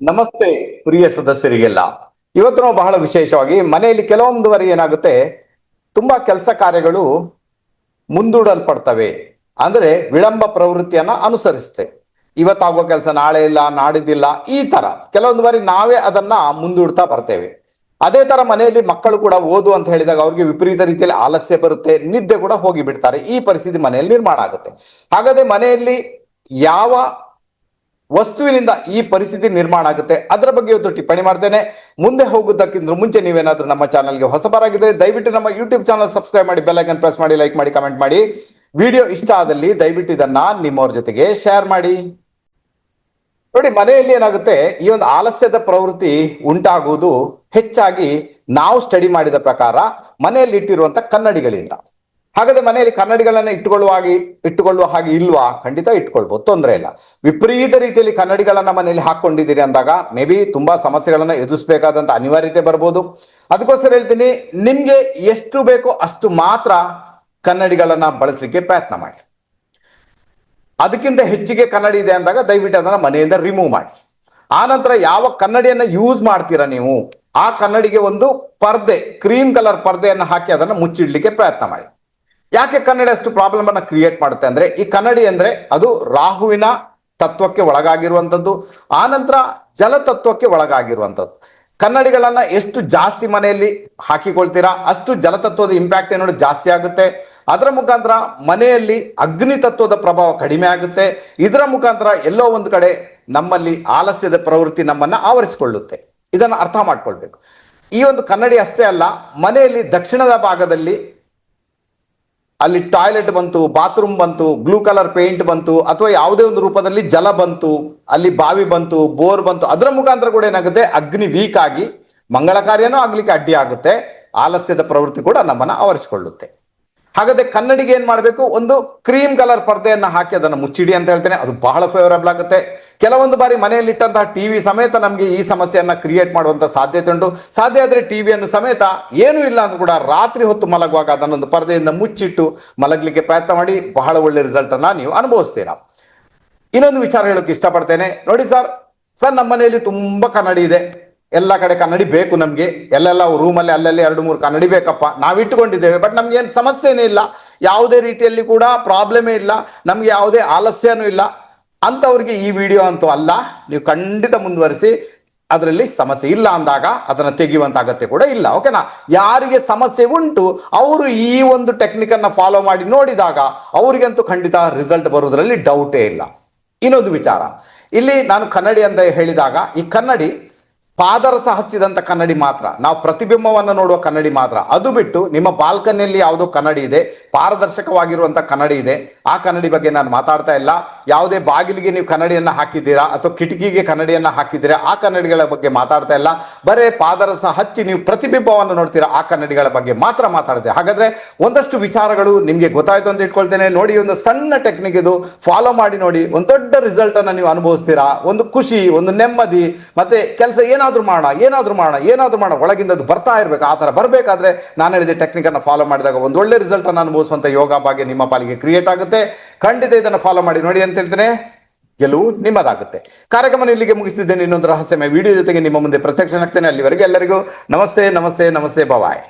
ನಮಸ್ತೆ ಪ್ರಿಯ ಸದಸ್ಯರಿಗೆಲ್ಲ. ಇವತ್ತು ನಾವು ಬಹಳ ವಿಶೇಷವಾಗಿ ಮನೆಯಲ್ಲಿ ಕೆಲವೊಂದು ಬಾರಿ ಏನಾಗುತ್ತೆ, ತುಂಬಾ ಕೆಲಸ ಕಾರ್ಯಗಳು ಮುಂದೂಡಲ್ಪಡ್ತವೆ. ಅಂದ್ರೆ ವಿಳಂಬ ಪ್ರವೃತ್ತಿಯನ್ನ ಅನುಸರಿಸುತ್ತೆ. ಇವತ್ತಾಗುವ ಕೆಲಸ ನಾಳೆ ಇಲ್ಲ, ನಾಡಿದ್ದಿಲ್ಲ, ಈ ತರ ಕೆಲವೊಂದು ಬಾರಿ ನಾವೇ ಅದನ್ನ ಮುಂದೂಡ್ತಾ ಬರ್ತೇವೆ. ಅದೇ ತರ ಮನೆಯಲ್ಲಿ ಮಕ್ಕಳು ಕೂಡ ಓದು ಅಂತ ಹೇಳಿದಾಗ ಅವ್ರಿಗೆ ವಿಪರೀತ ರೀತಿಯಲ್ಲಿ ಆಲಸ್ಯ ಬರುತ್ತೆ, ನಿದ್ದೆ ಕೂಡ ಹೋಗಿ ಬಿಡ್ತಾರೆ. ಈ ಪರಿಸ್ಥಿತಿ ಮನೆಯಲ್ಲಿ ನಿರ್ಮಾಣ ಆಗುತ್ತೆ. ಹಾಗಾದ್ರೆ ಮನೆಯಲ್ಲಿ ಯಾವ ವಸ್ತುವಿನಿಂದ ಈ ಪರಿಸ್ಥಿತಿ ನಿರ್ಮಾಣ ಆಗುತ್ತೆ ಅದರ ಬಗ್ಗೆ ಇವತ್ತು ಟಿಪ್ಪಣಿ ಮಾಡ್ತೇನೆ. ಮುಂದೆ ಹೋಗುವುದಕ್ಕಿಂತ ಮುಂಚೆ ನೀವೇನಾದ್ರೂ ನಮ್ಮ ಚಾನಲ್ಗೆ ಹೊಸಬರಾಗಿದ್ದರೆ ದಯವಿಟ್ಟು ನಮ್ಮ ಯೂಟ್ಯೂಬ್ ಚಾನಲ್ ಸಬ್ಸ್ಕ್ರೈಬ್ ಮಾಡಿ, ಬೆಲ್ ಐಕನ್ ಪ್ರೆಸ್ ಮಾಡಿ, ಲೈಕ್ ಮಾಡಿ, ಕಮೆಂಟ್ ಮಾಡಿ. ವಿಡಿಯೋ ಇಷ್ಟ ಆದಲ್ಲಿ ದಯವಿಟ್ಟು ಇದನ್ನ ನಿಮ್ಮವ್ರ ಜೊತೆಗೆ ಶೇರ್ ಮಾಡಿ. ನೋಡಿ, ಮನೆಯಲ್ಲಿ ಏನಾಗುತ್ತೆ, ಈ ಒಂದು ಆಲಸ್ಯದ ಪ್ರವೃತ್ತಿ ಉಂಟಾಗುವುದು ಹೆಚ್ಚಾಗಿ ನಾವು ಸ್ಟಡಿ ಮಾಡಿದ ಪ್ರಕಾರ ಮನೆಯಲ್ಲಿ ಇಟ್ಟಿರುವಂತ ಕನ್ನಡಿಗಳಿಂದ. ಹಾಗಾದ್ರೆ ಮನೆಯಲ್ಲಿ ಕನ್ನಡಿಗಳನ್ನ ಇಟ್ಟುಕೊಳ್ಳುವ ಹಾಗೆ ಇಲ್ವಾ? ಖಂಡಿತ ಇಟ್ಕೊಳ್ಬಹುದು, ತೊಂದರೆ ಇಲ್ಲ. ವಿಪರೀತ ರೀತಿಯಲ್ಲಿ ಕನ್ನಡಿಗಳನ್ನ ಮನೆಯಲ್ಲಿ ಹಾಕೊಂಡಿದ್ದೀರಿ ಅಂದಾಗ ಮೇ ಬಿ ತುಂಬಾ ಸಮಸ್ಯೆಗಳನ್ನ ಎದುರಿಸಬೇಕಾದಂತ ಅನಿವಾರ್ಯತೆ ಬರ್ಬೋದು. ಅದಕ್ಕೋಸ್ಕರ ಹೇಳ್ತೀನಿ, ನಿಮ್ಗೆ ಎಷ್ಟು ಬೇಕೋ ಅಷ್ಟು ಮಾತ್ರ ಕನ್ನಡಿಗಳನ್ನ ಬಳಸಲಿಕ್ಕೆ ಪ್ರಯತ್ನ ಮಾಡಿ. ಅದಕ್ಕಿಂತ ಹೆಚ್ಚಿಗೆ ಕನ್ನಡಿ ಇದೆ ಅಂದಾಗ ದಯವಿಟ್ಟು ಅದನ್ನ ಮನೆಯಿಂದ ರಿಮೂವ್ ಮಾಡಿ. ಆ ನಂತರ ಯಾವ ಕನ್ನಡಿಯನ್ನ ಯೂಸ್ ಮಾಡ್ತೀರಾ ನೀವು, ಆ ಕನ್ನಡಿಗೆ ಒಂದು ಪರ್ದೆ, ಕ್ರೀಮ್ ಕಲರ್ ಪರ್ದೆಯನ್ನು ಹಾಕಿ ಅದನ್ನ ಮುಚ್ಚಿಡ್ಲಿಕ್ಕೆ ಪ್ರಯತ್ನ ಮಾಡಿ. ಯಾಕೆ ಕನ್ನಡಿ ಅಷ್ಟು ಪ್ರಾಬ್ಲಮ್ ಅನ್ನ ಕ್ರಿಯೇಟ್ ಮಾಡುತ್ತೆ ಅಂದ್ರೆ, ಈ ಕನ್ನಡಿ ಅಂದ್ರೆ ಅದು ರಾಹುವಿನ ತತ್ವಕ್ಕೆ ಒಳಗಾಗಿರುವಂಥದ್ದು, ಆ ನಂತರ ಜಲತತ್ವಕ್ಕೆ ಒಳಗಾಗಿರುವಂಥದ್ದು. ಕನ್ನಡಿಗಳನ್ನ ಎಷ್ಟು ಜಾಸ್ತಿ ಮನೆಯಲ್ಲಿ ಹಾಕಿಕೊಳ್ತೀರಾ ಅಷ್ಟು ಜಲತತ್ವದ ಇಂಪ್ಯಾಕ್ಟ್ ಏನೋ ಜಾಸ್ತಿ ಆಗುತ್ತೆ. ಅದರ ಮುಖಾಂತರ ಮನೆಯಲ್ಲಿ ಅಗ್ನಿ ತತ್ವದ ಪ್ರಭಾವ ಕಡಿಮೆ ಆಗುತ್ತೆ. ಇದರ ಮುಖಾಂತರ ಎಲ್ಲೋ ಒಂದು ಕಡೆ ನಮ್ಮಲ್ಲಿ ಆಲಸ್ಯದ ಪ್ರವೃತ್ತಿ ನಮ್ಮನ್ನ ಆವರಿಸಿಕೊಳ್ಳುತ್ತೆ. ಇದನ್ನು ಅರ್ಥ ಮಾಡ್ಕೊಳ್ಬೇಕು. ಈ ಒಂದು ಕನ್ನಡಿ ಅಷ್ಟೇ ಅಲ್ಲ, ಮನೆಯಲ್ಲಿ ದಕ್ಷಿಣದ ಭಾಗದಲ್ಲಿ ಅಲ್ಲಿ ಟಾಯ್ಲೆಟ್ ಬಂತು, ಬಾತ್ರೂಮ್ ಬಂತು, ಬ್ಲೂ ಕಲರ್ ಪೇಂಟ್ ಬಂತು, ಅಥವಾ ಯಾವುದೇ ಒಂದು ರೂಪದಲ್ಲಿ ಜಲ ಬಂತು, ಅಲ್ಲಿ ಬಾವಿ ಬಂತು, ಬೋರ್ ಬಂತು, ಅದರ ಮುಖಾಂತರ ಕೂಡ ಏನಾಗುತ್ತೆ, ಅಗ್ನಿ ವೀಕ್ ಆಗಿ ಮಂಗಳ ಕಾರ್ಯನೂ ಆಗ್ಲಿಕ್ಕೆ ಅಡ್ಡಿ ಆಗುತ್ತೆ. ಆಲಸ್ಯದ ಪ್ರವೃತ್ತಿ ಕೂಡ ನಮ್ಮನ್ನ ಆವರಿಸಿಕೊಳ್ಳುತ್ತೆ. ಹಾಗಾದ್ರೆ ಕನ್ನಡಿಗೆ ಏನ್ ಮಾಡಬೇಕು, ಒಂದು ಕ್ರೀಮ್ ಕಲರ್ ಪರ್ದೆಯನ್ನ ಹಾಕಿ ಅದನ್ನು ಮುಚ್ಚಿಡಿ ಅಂತ ಹೇಳ್ತೇನೆ. ಅದು ಬಹಳ ಫೇವರಬಲ್ ಆಗುತ್ತೆ. ಕೆಲವೊಂದು ಬಾರಿ ಮನೆಯಲ್ಲಿ ಇಟ್ಟಂತಹ ಟಿವಿ ಸಮೇತ ನಮಗೆ ಈ ಸಮಸ್ಯೆಯನ್ನ ಕ್ರಿಯೇಟ್ ಮಾಡುವಂತ ಸಾಧ್ಯತೆ ಉಂಟು. ಸಾಧ್ಯ ಆದ್ರೆ ಟಿವಿಯನ್ನು ಸಮೇತ ಏನೂ ಇಲ್ಲ ಅಂತ ಕೂಡ ರಾತ್ರಿ ಹೊತ್ತು ಮಲಗುವಾಗ ಅದನ್ನೊಂದು ಪರ್ದೆಯಿಂದ ಮುಚ್ಚಿಟ್ಟು ಮಲಗಲಿಕ್ಕೆ ಪ್ರಯತ್ನ ಮಾಡಿ. ಬಹಳ ಒಳ್ಳೆ ರಿಸಲ್ಟ್ ಅನ್ನ ನೀವು ಅನುಭವಿಸ್ತೀರಾ. ಇನ್ನೊಂದು ವಿಚಾರ ಹೇಳೋಕೆ ಇಷ್ಟಪಡ್ತೇನೆ. ನೋಡಿ ಸರ್, ನಮ್ಮ ಮನೆಯಲ್ಲಿ ತುಂಬಾ ಕನ್ನಡಿ ಇದೆ, ಎಲ್ಲ ಕಡೆ ಕನ್ನಡಿ ಬೇಕು ನಮ್ಗೆ, ಎಲ್ಲೆಲ್ಲ ರೂಮಲ್ಲಿ ಅಲ್ಲೆಲ್ಲಿ 2-3 ಕನ್ನಡಿ ಬೇಕಪ್ಪ, ನಾವು ಇಟ್ಟುಕೊಂಡಿದ್ದೇವೆ, ಬಟ್ ನಮ್ಗೆ ಏನು ಸಮಸ್ಯೆನೇ ಇಲ್ಲ, ಯಾವುದೇ ರೀತಿಯಲ್ಲಿ ಕೂಡ ಪ್ರಾಬ್ಲಮೇ ಇಲ್ಲ, ನಮ್ಗೆ ಯಾವುದೇ ಆಲಸ್ಯನೂ ಇಲ್ಲ ಅಂತವ್ರಿಗೆ ಈ ವಿಡಿಯೋ ಅಂತೂ ಅಲ್ಲ. ನೀವು ಖಂಡಿತ ಮುಂದುವರಿಸಿ. ಅದರಲ್ಲಿ ಸಮಸ್ಯೆ ಇಲ್ಲ ಅಂದಾಗ ಅದನ್ನು ತೆಗೆಯುವಂತ ಅಗತ್ಯ ಕೂಡ ಇಲ್ಲ. ಓಕೆನಾ? ಯಾರಿಗೆ ಸಮಸ್ಯೆ ಉಂಟು ಅವರು ಈ ಒಂದು ಟೆಕ್ನಿಕ್ ಅನ್ನ ಫಾಲೋ ಮಾಡಿ ನೋಡಿದಾಗ ಅವರಿಗಂತೂ ಖಂಡಿತ ರಿಸಲ್ಟ್ ಬರುವುದರಲ್ಲಿ ಡೌಟೇ ಇಲ್ಲ. ಇನ್ನೊಂದು ವಿಚಾರ, ಇಲ್ಲಿ ನಾನು ಕನ್ನಡಿ ಅಂತ ಹೇಳಿದಾಗ ಈ ಕನ್ನಡಿ ಪಾದರಸ ಹಚ್ಚಿದಂತ ಕನ್ನಡಿ ಮಾತ್ರ, ನಾವು ಪ್ರತಿಬಿಂಬವನ್ನು ನೋಡುವ ಕನ್ನಡಿ ಮಾತ್ರ. ಅದು ಬಿಟ್ಟು ನಿಮ್ಮ ಬಾಲ್ಕನಿಯಲ್ಲಿ ಯಾವುದೋ ಕನ್ನಡಿ ಇದೆ, ಪಾರದರ್ಶಕವಾಗಿರುವಂತ ಕನ್ನಡಿ ಇದೆ, ಆ ಕನ್ನಡಿ ಬಗ್ಗೆ ನಾನು ಮಾತಾಡ್ತಾ ಇಲ್ಲ. ಯಾವುದೇ ಬಾಗಿಲಿಗೆ ನೀವು ಕನ್ನಡಿಯನ್ನ ಹಾಕಿದ್ದೀರಾ ಅಥವಾ ಕಿಟಕಿಗೆ ಕನ್ನಡಿಯನ್ನ ಹಾಕಿದ್ದೀರಾ, ಆ ಕನ್ನಡಿಗಳ ಬಗ್ಗೆ ಮಾತಾಡ್ತಾ ಇಲ್ಲ. ಬರೇ ಪಾದರಸ ಹಚ್ಚಿ ನೀವು ಪ್ರತಿಬಿಂಬವನ್ನು ನೋಡ್ತೀರಾ, ಆ ಕನ್ನಡಿಗಳ ಬಗ್ಗೆ ಮಾತ್ರ ಮಾತಾಡ್ತೀರಾ. ಹಾಗಾದ್ರೆ ಒಂದಷ್ಟು ವಿಚಾರಗಳು ನಿಮ್ಗೆ ಗೊತ್ತಾಯ್ತು ಅಂತ ಇಟ್ಕೊಳ್ತೇನೆ. ನೋಡಿ, ಒಂದು ಸಣ್ಣ ಟೆಕ್ನಿಕ್ ಇದು, ಫಾಲೋ ಮಾಡಿ ನೋಡಿ, ಒಂದು ದೊಡ್ಡ ರಿಸಲ್ಟ್ ಅನ್ನ ನೀವು ಅನುಭವಿಸ್ತೀರಾ. ಒಂದು ಖುಷಿ, ಒಂದು ನೆಮ್ಮದಿ, ಮತ್ತೆ ಕೆಲಸ ಏನಾದ್ರೂ ಮಾಡೋಣ ಒಳಗಿಂದ ಅದು ಬರ್ತಾ ಇರ್ಬೇಕು. ಆ ತರ ಬರಬೇಕಾದ್ರೆ ನಾನು ಹೇಳಿದ ಟೆಕ್ನಿಕ್ ಅನ್ನ ಫಾಲೋ ಮಾಡಿದಾಗ ಒಂದು ಒಳ್ಳೆ ರಿಸಲ್ಟ್ ಅನ್ನು ಅನುಭವಿಸುವಂತ ಯೋಗ ಭಾಗ್ಯ ನಿಮ್ಮ ಪಾಲಿಗೆ ಕ್ರಿಯೇಟ್ ಆಗುತ್ತೆ. ಖಂಡಿತ ಇದನ್ನು ಫಾಲೋ ಮಾಡಿ ನೋಡಿ ಅಂತ ಹೇಳ್ತೇನೆ. ಗೆಲುವು ನಿಮ್ಮದಾಗುತ್ತೆ. ಕಾರ್ಯಕ್ರಮ ಇಲ್ಲಿಗೆ ಮುಗಿಸಿದ್ದೇನೆ. ಇನ್ನೊಂದು ರಹಸ್ಯಮಯ ವಿಡಿಯೋ ಜೊತೆಗೆ ನಿಮ್ಮ ಮುಂದೆ ಪ್ರತ್ಯಕ್ಷನಾಗ್ತೇನೆ. ಅಲ್ಲಿವರೆಗೆ ಎಲ್ಲರಿಗೂ ನಮಸ್ತೆ, ನಮಸ್ತೆ, ನಮಸ್ತೆ, ಬಾಯ್.